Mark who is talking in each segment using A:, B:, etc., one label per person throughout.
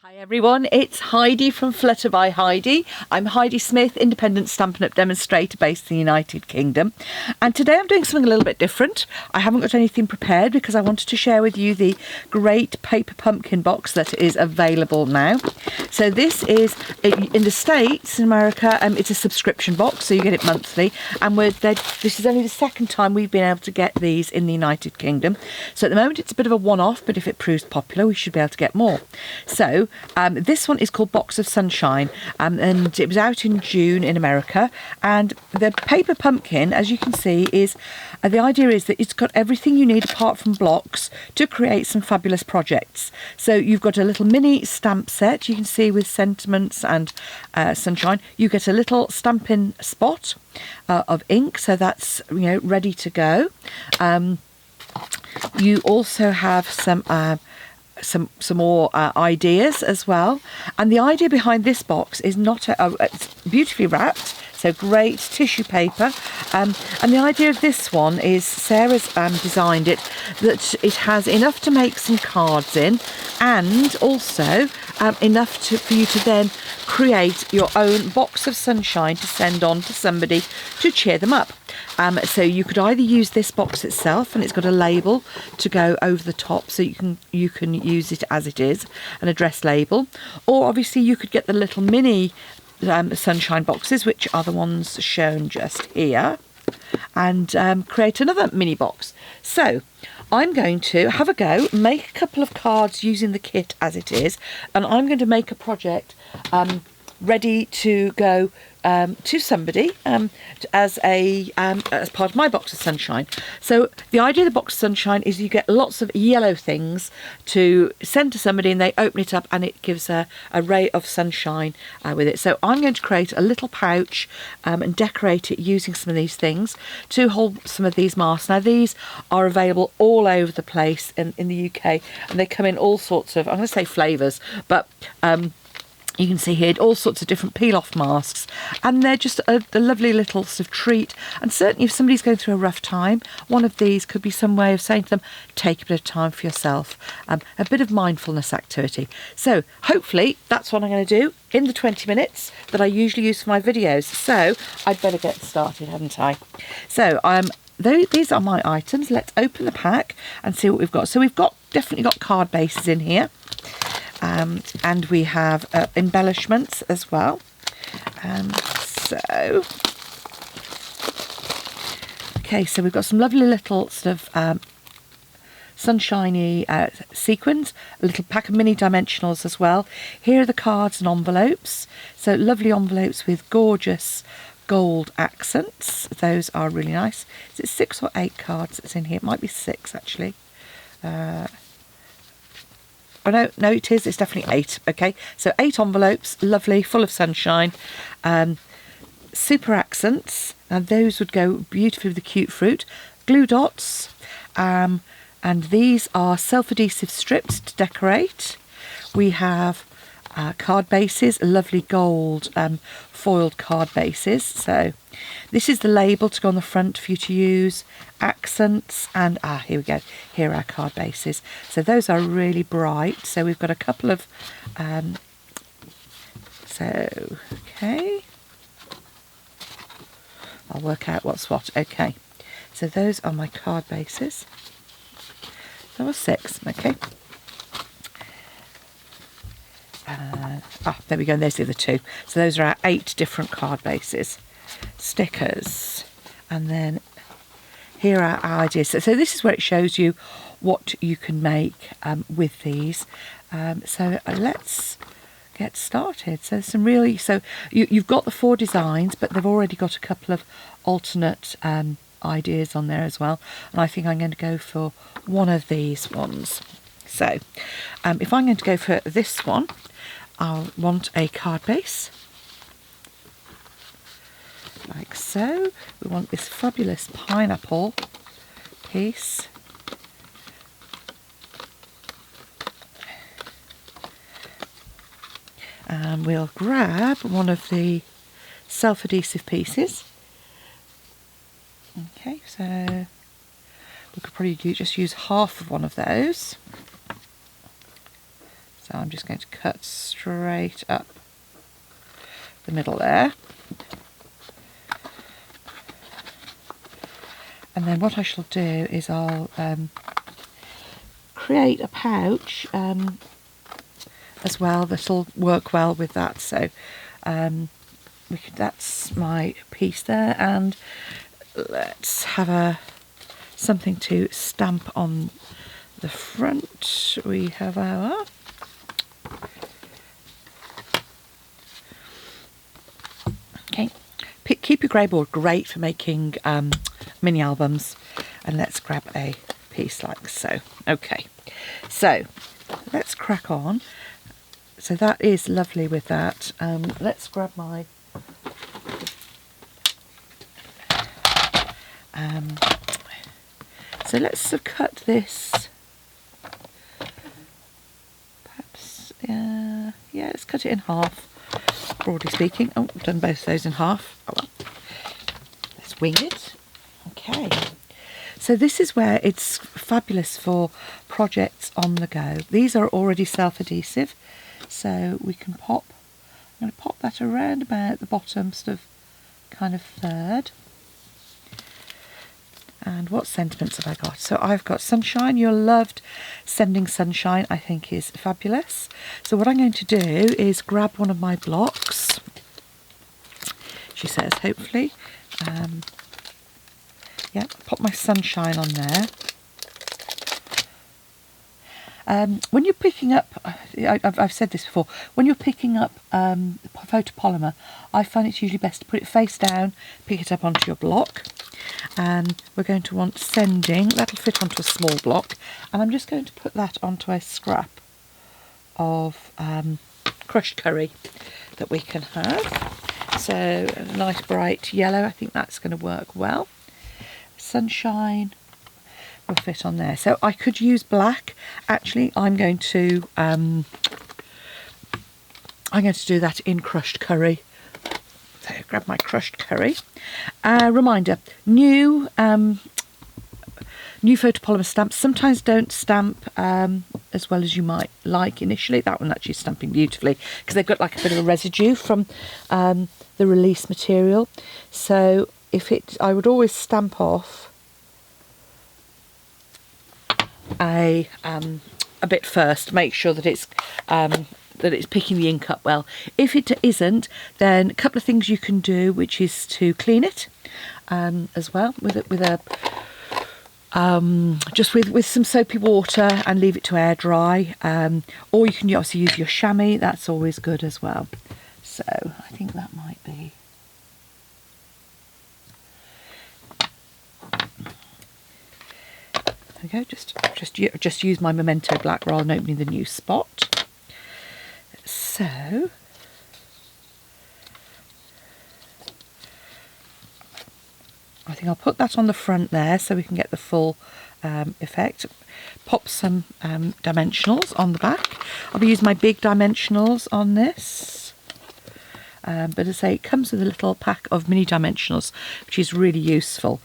A: Hi everyone, it's Heidi from Flutter by Heidi. I'm Heidi Smith, independent Stampin' Up! Demonstrator based in the United Kingdom. And today I'm doing something a little bit different. I haven't got anything prepared because I wanted to share with you the great paper pumpkin box that is available now. So this is, in the States, in America, it's a subscription box, so you get it monthly. And this is only the second time we've been able to get these in the United Kingdom. So at the moment it's a bit of a one-off, but if it proves popular, we should be able to get more. So this one is called Box of Sunshine, and it was out in June in America. And the paper pumpkin, as you can see, is the idea is that it's got everything you need apart from blocks to create some fabulous projects. So you've got a little mini stamp set, you can see, with sentiments and sunshine. You get a little stamping spot of ink, so that's ready to go. You also have some more ideas as well, and the idea behind this box is it's beautifully wrapped, so great tissue paper, and the idea of this one is Sarah's designed it that it has enough to make some cards in, and also enough for you to then create your own box of sunshine to send on to somebody to cheer them up. So you could either use this box itself, and it's got a label to go over the top, so you can use it as it is, an address label, or obviously you could get the little mini sunshine boxes, which are the ones shown just here, and create another mini box. So I'm going to have a go, make a couple of cards using the kit as it is, and I'm going to make a project ready to go to somebody as part of my box of sunshine. So the idea of the box of sunshine is you get lots of yellow things to send to somebody, and they open it up and it gives a ray of sunshine with it. So I'm going to create a little pouch and decorate it using some of these things to hold some of these masks. Now these are available all over the place in the UK, and they come in all sorts of, I'm going to say flavours, but you can see here all sorts of different peel-off masks, and they're just a lovely little sort of treat. And certainly if somebody's going through a rough time, one of these could be some way of saying to them, take a bit of time for yourself, a bit of mindfulness activity. So hopefully that's what I'm going to do in the 20 minutes that I usually use for my videos. So I'd better get started, hadn't I? So these are my items. Let's open the pack and see what we've got. So we've definitely got card bases in here. And we have embellishments as well. So we've got some lovely little sort of sunshiny sequins, a little pack of mini dimensionals as well. Here are the cards and envelopes. So lovely envelopes with gorgeous gold accents. Those are really nice. Is it 6 or 8 cards that's in here? It might be 6 actually. Oh no, it is. It's definitely 8. Okay, so 8 envelopes, lovely, full of sunshine. Super accents, and those would go beautifully with the cute fruit. Glue dots, and these are self-adhesive strips to decorate. We have card bases, lovely gold foiled card bases. So this is the label to go on the front for you to use. Accents, and here we go. Here are our card bases. So those are really bright. So we've got a couple of okay, I'll work out what's what. Okay, so those are my card bases. There were 6. Okay. There we go, and there's the other 2. So those are our 8 different card bases. Stickers, and then here are our ideas. So this is where it shows you what you can make with these. So let's get started. So some really, so you've got the 4 designs, but they've already got a couple of alternate ideas on there as well. And I think I'm going to go for one of these ones. So if I'm going to go for this one, I'll want a card base. Like so. We want this fabulous pineapple piece. And we'll grab one of the self-adhesive pieces. Okay, so we could probably just use half of one of those. So So I'm just going to cut straight up the middle there. And then what I shall do is I'll create a pouch as well that'll work well with that. So that's my piece there, and let's have something to stamp on the front. We have our keep your grey board, great for making mini albums. And let's grab a piece like so. Okay, so let's crack on. So that is lovely with that. Let's grab my so let's cut this, perhaps, yeah, let's cut it in half, broadly speaking. Oh, I've done both those in half. Oh well, let's wing it. Okay, so this is where it's fabulous for projects on the go. These are already self-adhesive, so we can pop, I'm going to pop that around about the bottom sort of kind of third. And what sentiments have I got? So I've got sunshine. You're loved. Sending sunshine, I think, is fabulous. So what I'm going to do is grab one of my blocks, she says, hopefully. Yeah, pop my sunshine on there. When you're picking up, I've said this before, when you're picking up photopolymer, I find it's usually best to put it face down, pick it up onto your block. And we're going to want sending, that'll fit onto a small block, and I'm just going to put that onto a scrap of crushed curry that we can have. So a nice bright yellow, I think that's going to work well. Sunshine will fit on there. So I could use black. Actually, I'm going to do that in crushed curry. So grab my crushed curry. Reminder: new photopolymer stamps sometimes don't stamp as well as you might like initially. That one actually is stamping beautifully because they've got like a bit of a residue from the release material. So I would always stamp off a bit first, make sure that it's picking the ink up well. If it isn't, then a couple of things you can do, which is to clean it as well with some soapy water and leave it to air dry. Or you can obviously use your chamois. That's always good as well. So I think that might be. There we go. Just use my Memento black rather than opening the new spot. So I think I'll put that on the front there so we can get the full effect. Pop some dimensionals on the back. I'll be using my big dimensionals on this. But as I say, it comes with a little pack of mini dimensionals, which is really useful.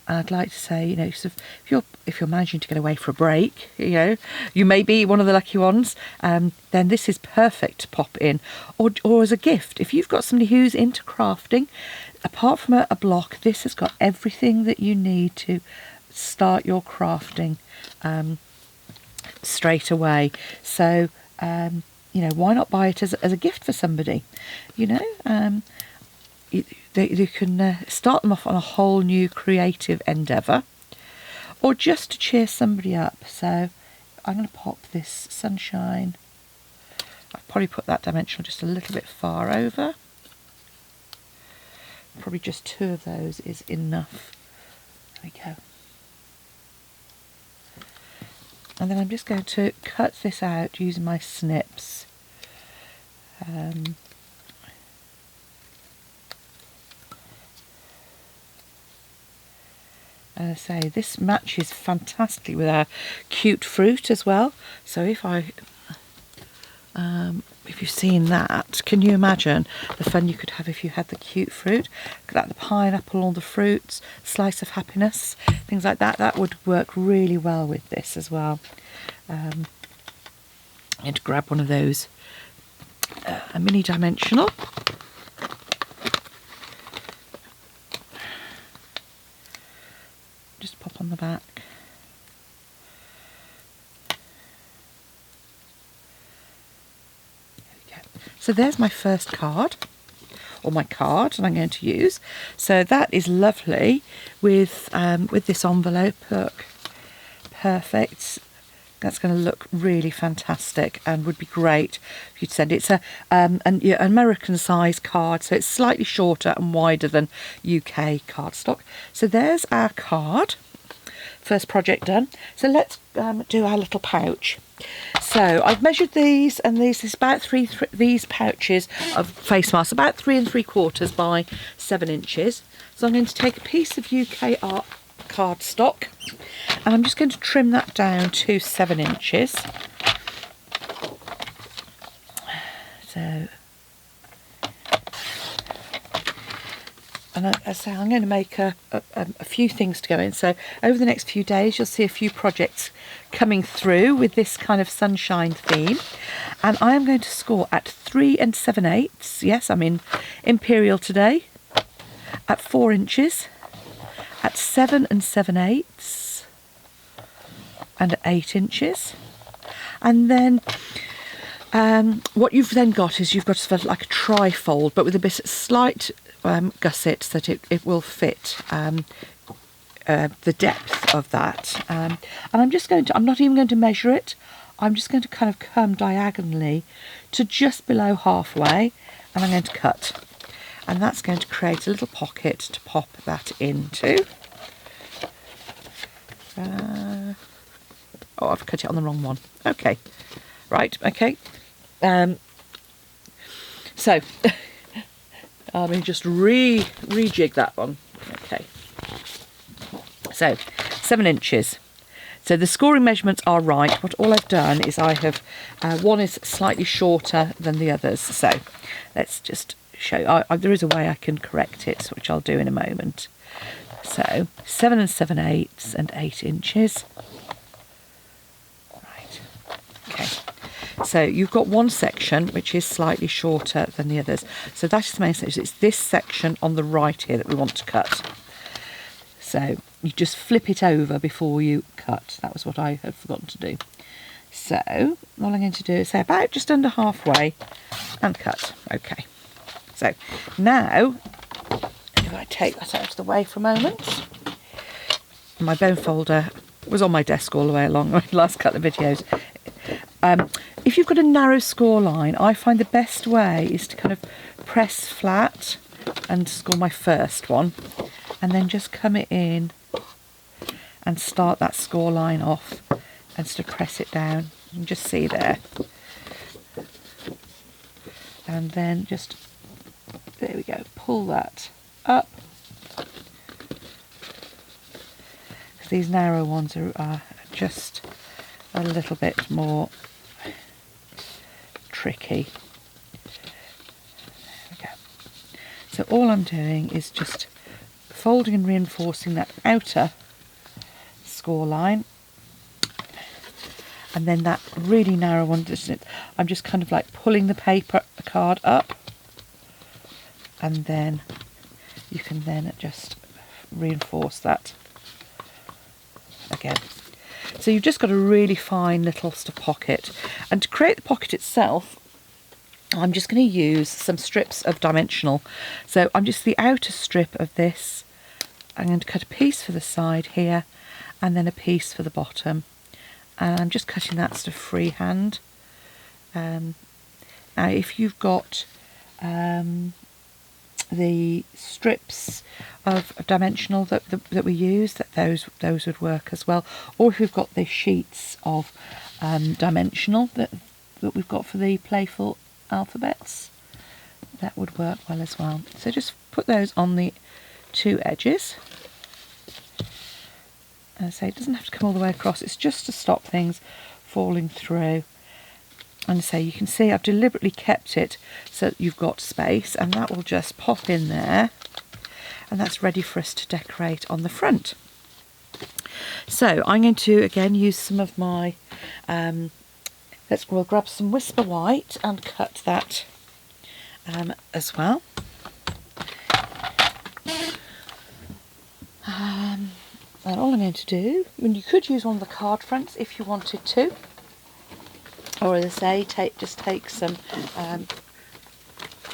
A: I'd like to say, sort of, if you're managing to get away for a break, you may be one of the lucky ones, then this is perfect to pop in, or as a gift. If you've got somebody who's into crafting, apart from a block, this has got everything that you need to start your crafting straight away. So, why not buy it as a gift for somebody? You can start them off on a whole new creative endeavour, or just to cheer somebody up. So I'm going to pop this sunshine. I'll probably put that dimensional just a little bit far over. Probably just 2 of those is enough. There we go. And then I'm just going to cut this out using my snips. As I say, this matches fantastically with our cute fruit as well. So if you've seen that, can you imagine the fun you could have if you had the cute fruit? Look at that, the pineapple, all the fruits, slice of happiness, things like that. That would work really well with this as well. I'm going to grab one of those, a mini dimensional. Just pop on the back. There we go. So there's my first card, or my card that I'm going to use. So that is lovely with this envelope. Look, perfect. That's going to look really fantastic and would be great if you'd send it. It's an American size card, so it's slightly shorter and wider than UK cardstock. So there's our card. First project done. So let's do our little pouch. So I've measured these, and this is about these pouches of face masks, about 3 3/4 by 7 inches. So I'm going to take a piece of UK art cardstock, and I'm just going to trim that down to 7 inches. So, and as I say, I'm going to make a few things to go in. So over the next few days, you'll see a few projects coming through with this kind of sunshine theme. And I am going to score at 3 7/8. Yes, I'm in Imperial today. At 4 inches. At 7 7/8. And at 8 inches. And then what you've then got is you've got sort of like a tri-fold, but with a bit slight gusset so that it will fit the depth of that. And I'm not even going to measure it. I'm just going to kind of come diagonally to just below halfway, and I'm going to cut. And that's going to create a little pocket to pop that into. Oh, I've cut it on the wrong one. Okay. Right, okay. So, let me just rejig that one. Okay. So, 7 inches. So the scoring measurements are right, but all I've done is I have, one is slightly shorter than the others. So, let's just show, there is a way I can correct it, which I'll do in a moment. So, 7 7/8 and 8 inches. Right, okay. So you've got one section which is slightly shorter than the others. So that is the main section. It's this section on the right here that we want to cut. So you just flip it over before you cut. That was what I had forgotten to do. So all I'm going to do is say about just under halfway and cut. Okay. So now, if I take that out of the way for a moment, my bone folder was on my desk all the way along the last couple of videos. If you've got a narrow score line, I find the best way is to kind of press flat and score my first one, and then just come it in and start that score line off and sort of press it down. You can just see there. And then just, there we go, pull that up. These narrow ones are just a little bit more tricky. There we go. So all I'm doing is just folding and reinforcing that outer score line, and then that really narrow one, I'm just kind of like pulling the paper card up, and then you can then just reinforce that again. So you've just got a really fine little sort of pocket. And to create the pocket itself, I'm just going to use some strips of dimensional. So I'm just the outer strip of this. I'm going to cut a piece for the side here, and then a piece for the bottom. And I'm just cutting that sort of freehand. Now if you've got the strips of dimensional that we use, those would work as well. Or if we've got the sheets of dimensional that we've got for the playful alphabets, that would work well as well. So just put those on the two edges. And I say it doesn't have to come all the way across, it's just to stop things falling through. And so you can see I've deliberately kept it so that you've got space, and that will just pop in there, and that's ready for us to decorate on the front. So I'm going to again use some of my, We'll grab some Whisper White and cut that as well. And all I'm going to do, and you could use one of the card fronts if you wanted to, or as I say, just take some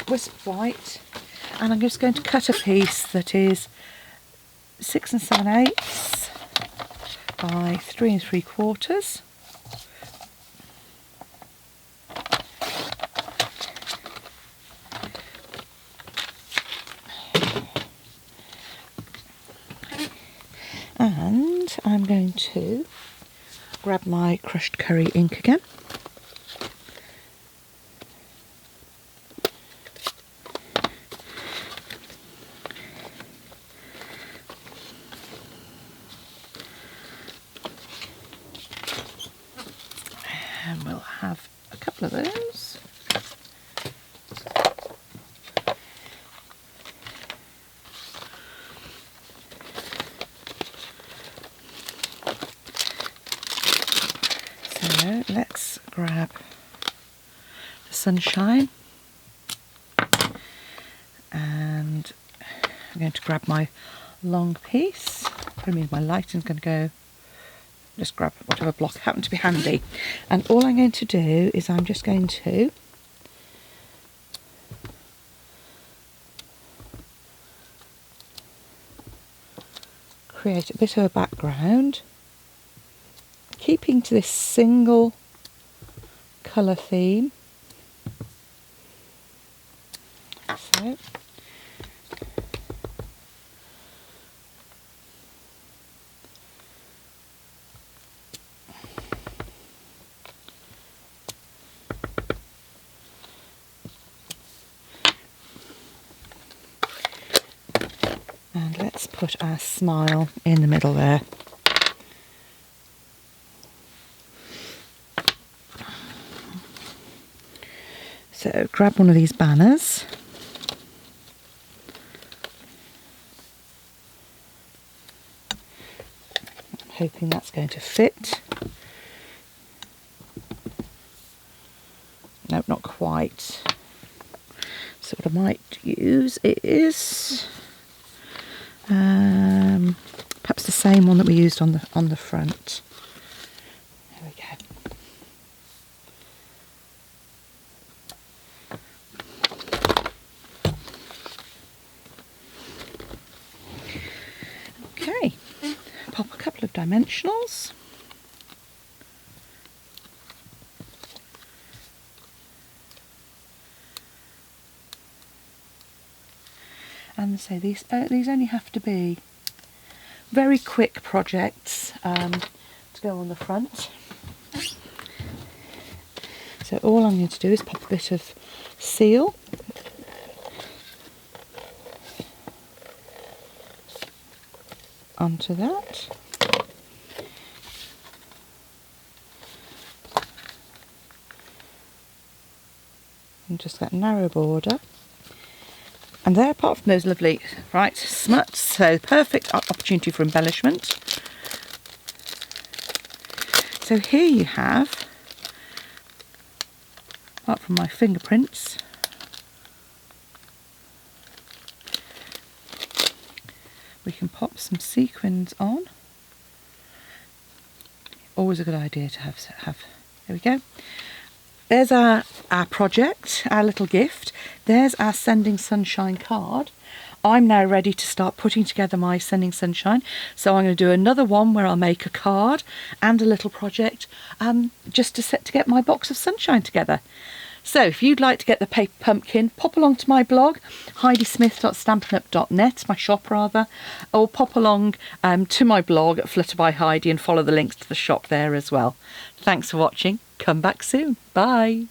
A: Whisper White, and I'm just going to cut a piece that is 6 7/8 by 3 3/4. And I'm going to grab my crushed curry ink again. And we'll have a couple of those. So let's grab the sunshine, and I'm going to grab my long piece. I mean, my lighting's going to go. Just grab whatever block happened to be handy, and all I'm going to do is I'm just going to create a bit of a background, keeping to this single colour theme. So and let's put our smile in the middle there. So grab one of these banners. I'm hoping that's going to fit. Nope, not quite. So what I might use is perhaps the same one that we used on the front. There we go. Okay, pop a couple of dimensionals. And so these only have to be very quick projects to go on the front. So all I'm going to do is pop a bit of seal onto that. And just that narrow border. And there, apart from those lovely bright smuts, so perfect opportunity for embellishment. So here you have, apart from my fingerprints, we can pop some sequins on. Always a good idea to have. There we go. There's our project, our little gift. There's our Sending Sunshine card. I'm now ready to start putting together my Sending Sunshine. So I'm going to do another one where I'll make a card and a little project just to get my box of sunshine together. So if you'd like to get the paper pumpkin, pop along to my blog, heidismith.stampinup.net, my shop rather, or pop along to my blog at Flutter by Heidi and follow the links to the shop there as well. Thanks for watching. Come back soon. Bye.